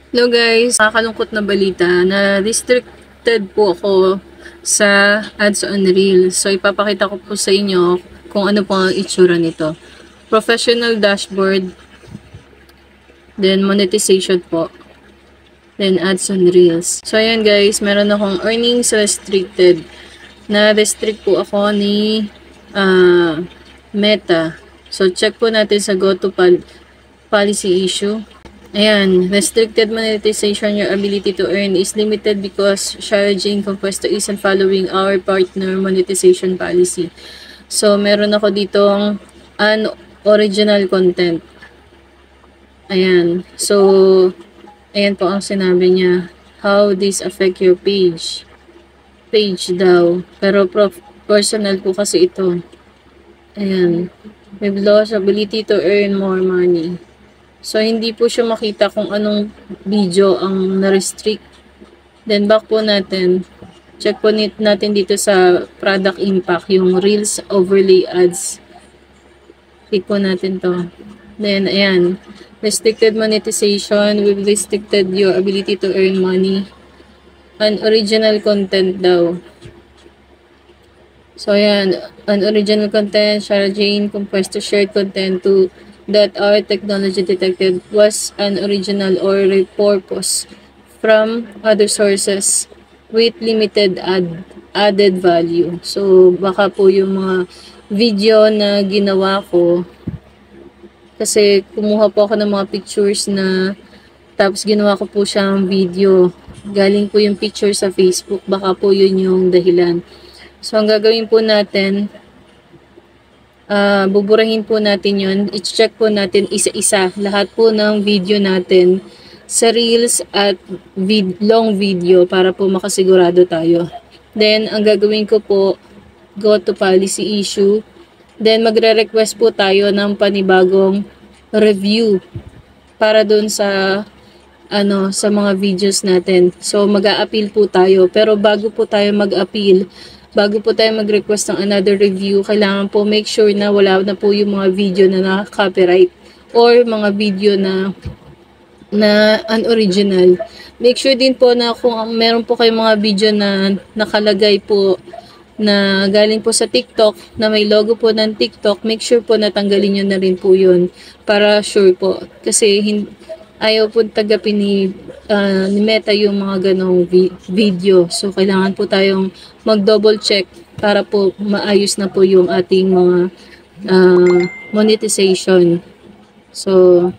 Hello guys, nakakalungkot na balita na restricted po ako sa ads on Reels. So ipapakita ko po sa inyo kung ano po ang itsura nito. Professional dashboard, then monetization po, then ads on Reels. So ayan guys, meron akong earnings restricted. Na-restrict po ako ni Meta. So check po natin sa policy issue. Ayan, restricted monetization, your ability to earn is limited because Shara Jane confessed to isn't following our partner monetization policy. So, meron ako ditong original content. Ayan. So, ayan po ang sinabi niya. How this affect your page? Page daw. Pero personal po kasi ito. Ayan. We've lost ability to earn more money. So, hindi po siya makita kung anong video ang na-restrict. Then, back po natin. Check po natin dito sa product impact, yung Reels overlay ads. Click po natin to. Then, ayan. Restricted monetization. We've restricted your ability to earn money. Unoriginal content daw. So, ayan. Unoriginal content, Shara Jane confessed to shared content to that our technology detected was unoriginal or repurposed from other sources with limited added value. So, baka po yung mga video na ginawa ko, kasi kumuha po ako ng mga pictures na tapos ginawa ko po siyang video. Galing po yung picture sa Facebook, baka po yun yung dahilan. So, ang gagawin po natin, buburahin po natin yun. I-check po natin isa-isa lahat po ng video natin sa Reels at long video para po makasigurado tayo. Then, ang gagawin ko po, go to policy issue. Then, magre-request po tayo ng panibagong review para dun sa sa mga videos natin. So, mag-a-appeal po tayo. Pero bago po tayo mag-appeal, bago po tayo mag-request ng another review, kailangan po make sure na wala na po yung mga video na naka-copyright or mga video na unoriginal. Make sure din po na kung meron po kayong mga video na nakalagay po na galing po sa TikTok, na may logo po ng TikTok, make sure po na tanggalin nyo na rin po yun para sure po. Kasi ayaw po tagapin ni Meta yung mga ganong video. So, kailangan po tayong mag-double check para po maayos na po yung ating mga monetization. So,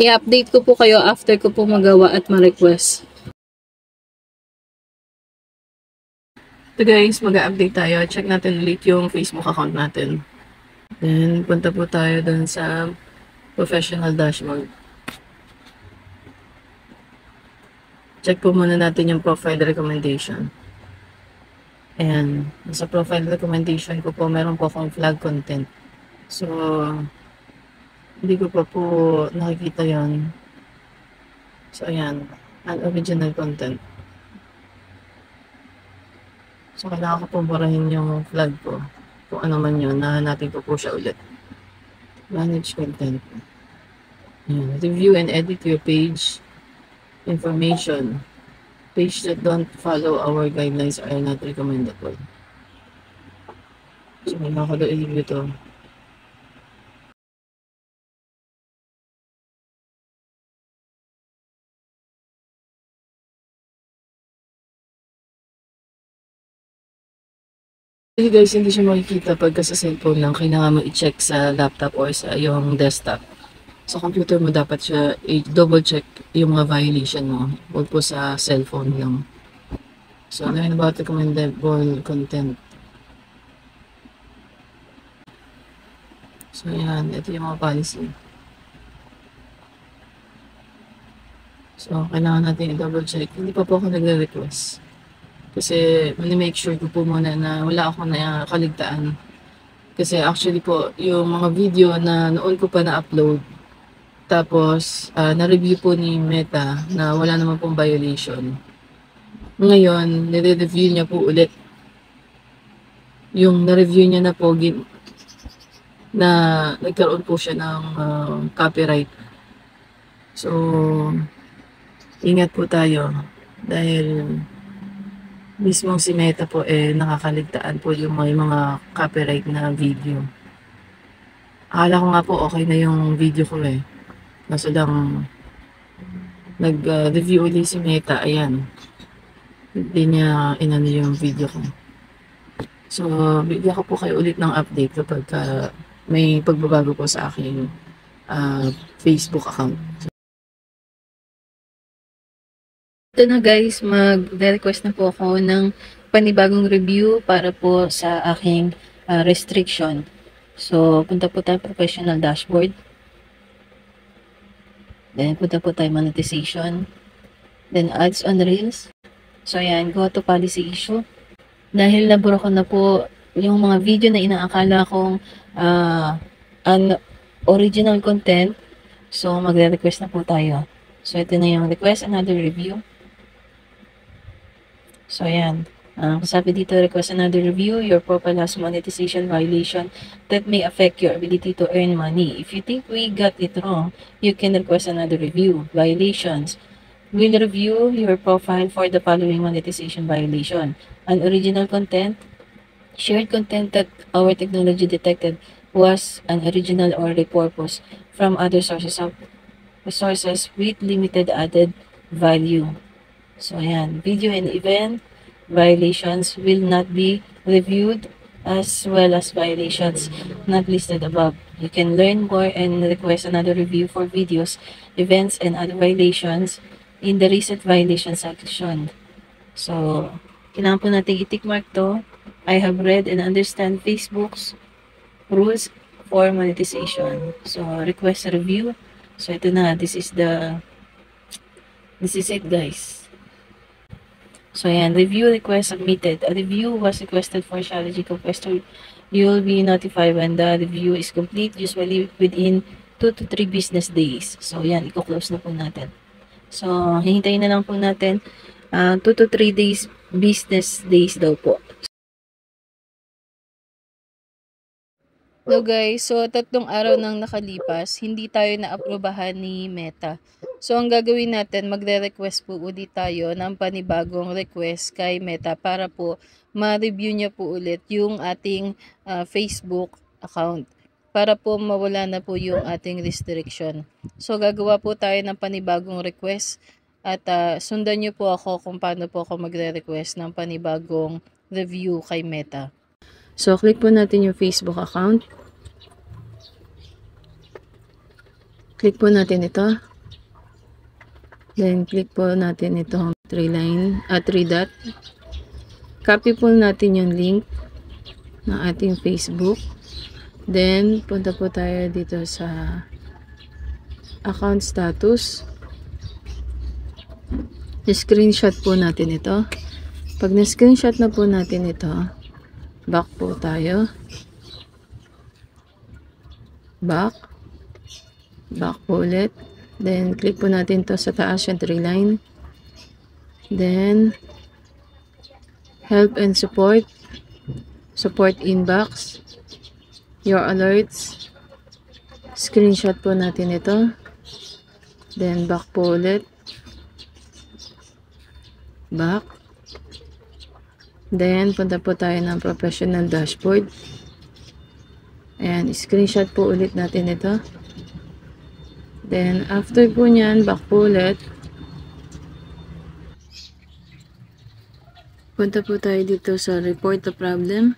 i-update ko po kayo after ko po magawa at ma-request. So guys, mag-update tayo. Check natin ulit yung Facebook account natin. Then, punta po tayo dun sa professional dashboard. Check po muna natin yung profile recommendation. Ayan. Sa profile recommendation ko po, meron po akong flag content. So, hindi ko pa po nakikita yon. So, ayan. Unoriginal content. So, kailangan ko po burahin yung flag ko. Kung ano man yun, nahanapin ko po siya ulit. Manage content. Ayan. Review and edit your page information. Page that don't follow our guidelines are not recommendable. So, kailangan ko doon i-review ito. Kasi guys, hindi siya makikita pagka sa cellphone lang. Kailangan mo i-check sa laptop or sa iyong desktop. Sa computer mo dapat siya i-double check yung mga violation mo. Huwag po sa cellphone lang. So, learn about recommendable content. So, yan. Ito yung mga policy. So, kailangan natin i-double check. Hindi pa po ako nagre-request. Kasi, make sure ko po muna na wala akong nakaligtaan. Kasi actually po, yung mga video na noon ko pa na-upload, tapos, na-review po ni Meta na wala naman pong violation. Ngayon, nire-review niya po ulit. Yung na-review niya na po, na nagkaroon po siya ng copyright. So, ingat po tayo dahil mismong si Meta po nakakaligtaan po yung may mga copyright na video. Akala ko nga po okay na yung video ko eh. Kaso lang nag-review ulit si Meta, ayan. Hindi niya inano yung video ko. So, bigyan ko po kayo ulit ng update kapag may pagbabago po sa aking Facebook account. Ito na guys, mag-request na po ako ng panibagong review para po sa aking restriction. So, punta po tayo professional dashboard. Then, punta po tayo monetization. Then, ads on reels. So, ayan, go to policy issue. Dahil nabura ko na po yung mga video na inaakala kong original content. So, magre-request na po tayo. So, ito na yung request another review. So, ayan. Sabi dito, request another review. Your profile has monetization violation that may affect your ability to earn money. If you think we got it wrong, you can request another review. Violations. We'll review your profile for the following monetization violation. Unoriginal content. Shared content that our technology detected was unoriginal or repurposed from other sources with limited added value. So, ayan. Video and event violations will not be reviewed as well as violations not listed above. You can learn more and request another review for videos, events, and other violations in the recent violation section. So, kailangan po natin i-tick mark to. I have read and understand Facebook's rules for monetization. So, request a review. So, ito na. This is it, guys. So, ayan. Review request submitted. A review was requested for Strategy Compressor. You will be notified when the review is complete, usually within 2 to 3 business days. So, ayan. I-close na po natin. So, hihintayin na lang po natin 2 to 3 days, business days daw po. Hello guys, so 3 araw nang nakalipas, hindi tayo na-aprobahan ni Meta. So ang gagawin natin, magre-request po ulit tayo ng panibagong request kay Meta para po ma-review niya po ulit yung ating Facebook account para po mawala na po yung ating restriction. So gagawa po tayo ng panibagong request at sundan niyo po ako kung paano po ako magre-request ng panibagong review kay Meta. So, click po natin yung Facebook account. Click po natin ito. Then, click po natin itong 3 dot. Copy po natin yung link ng ating Facebook. Then, punta po tayo dito sa account status. Screenshot po natin ito. Pag na-screenshot na po natin ito, back po tayo. Back po ulit. Then, click po natin to sa taas yung 3 line. Then, help and support. Support inbox. Your alerts. Screenshot po natin ito. Then, back po ulit. Back. Then, punta po tayo ng professional dashboard. Ayan, screenshot po ulit natin ito. Then, after po nyan, back po ulit. Punta po tayo dito sa report the problem.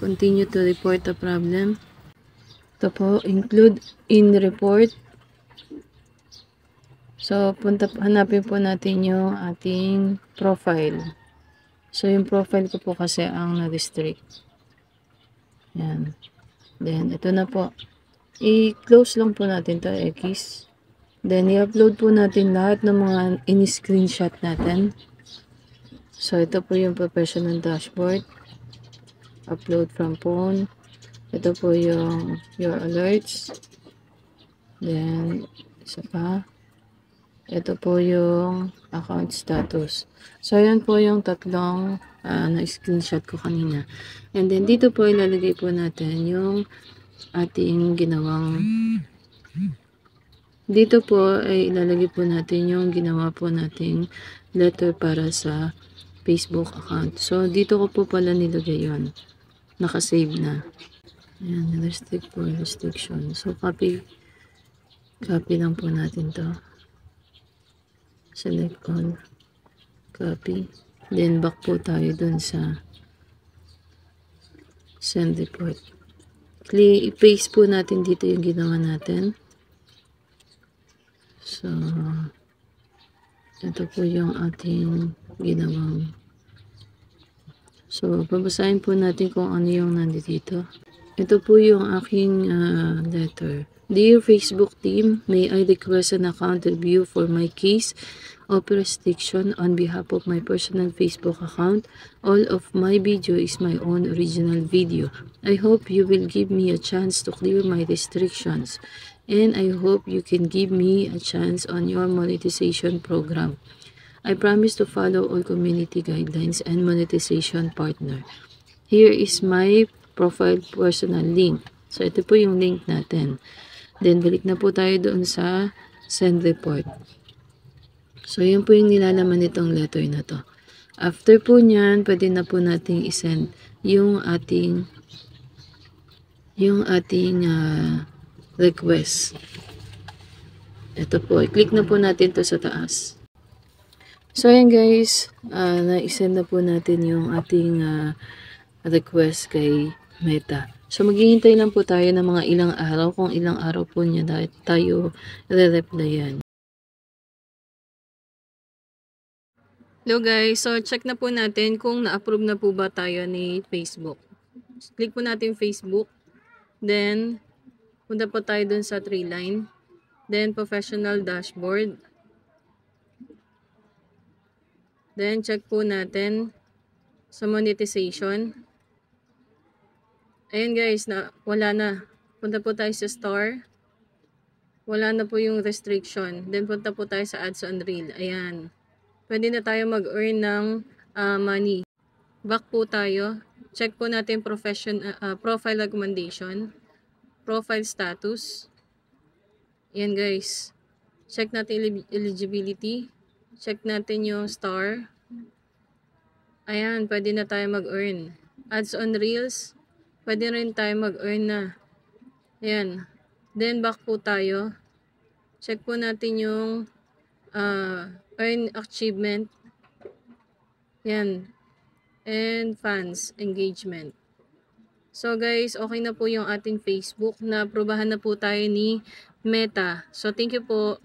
Continue to report the problem. Ito po, include in report. So, hanapin po natin yung ating profile. So, yung profile ko po kasi ang na-restrict. Yan. Then, ito na po. I-close lang po natin to X. Then, i-upload po natin lahat ng mga in-screenshot natin. So, ito po yung professional dashboard. Upload from phone. Ito po yung your alerts. Then, isa pa. Ito po yung account status. So, ayan po yung tatlong na-screenshot ko kanina. And then, dito po ilalagay po natin yung ating ginawang Dito po ay ilalagay po natin yung ginawa po nating letter para sa Facebook account. So, dito ko po pala nilagay yun. Nakasave na. Ayan, restrict po, restriction. So, copy lang po natin to. Select all. Copy. Then, back po tayo dun sa send report. I-paste po natin dito yung ginawa natin. So, ito po yung ating ginawang. So, babasahin po natin kung ano yung nandito. Ito po yung aking letter. Dear Facebook team, may I request an account review for my case of restriction on behalf of my personal Facebook account. All of my video is my own original video. I hope you will give me a chance to clear my restrictions. And I hope you can give me a chance on your monetization program. I promise to follow all community guidelines and monetization partner. Here is my profile personal link. So, ito po yung link natin. Then, balik na po tayo doon sa send report. So, yun po yung nilalaman nitong letter na to. After po nyan, pwede na po nating isend yung ating request. Ito po, i-click na po natin to sa taas. So, ayan guys, na-isend na po natin yung ating request kay Meta. So, maghihintay lang po tayo ng mga ilang araw, kung ilang araw po niya tayo re-replyan. Hello guys, so check na po natin kung na-approve na po ba tayo ni Facebook. Click po natin Facebook, then punta po tayo dun sa 3 line, then professional dashboard, then check po natin sa monetization. Ayan guys, wala na. Punta po tayo sa store. Wala na po yung restriction. Then punta po tayo sa ads on reel. Ayan. Pwede na tayo mag-earn ng money. Back po tayo. Check po natin profile recommendation. Profile status. Ayan guys. Check natin eligibility. Check natin yung star. Ayan. Pwede na tayo mag-earn. Ads on reels. Pwede rin tayo mag-earn na. Ayan. Then, back po tayo. Check po natin yung earn achievement. Ayan. And fans engagement. So, guys, okay na po yung ating Facebook. Na-aprobahan na po tayo ni Meta. So, thank you po.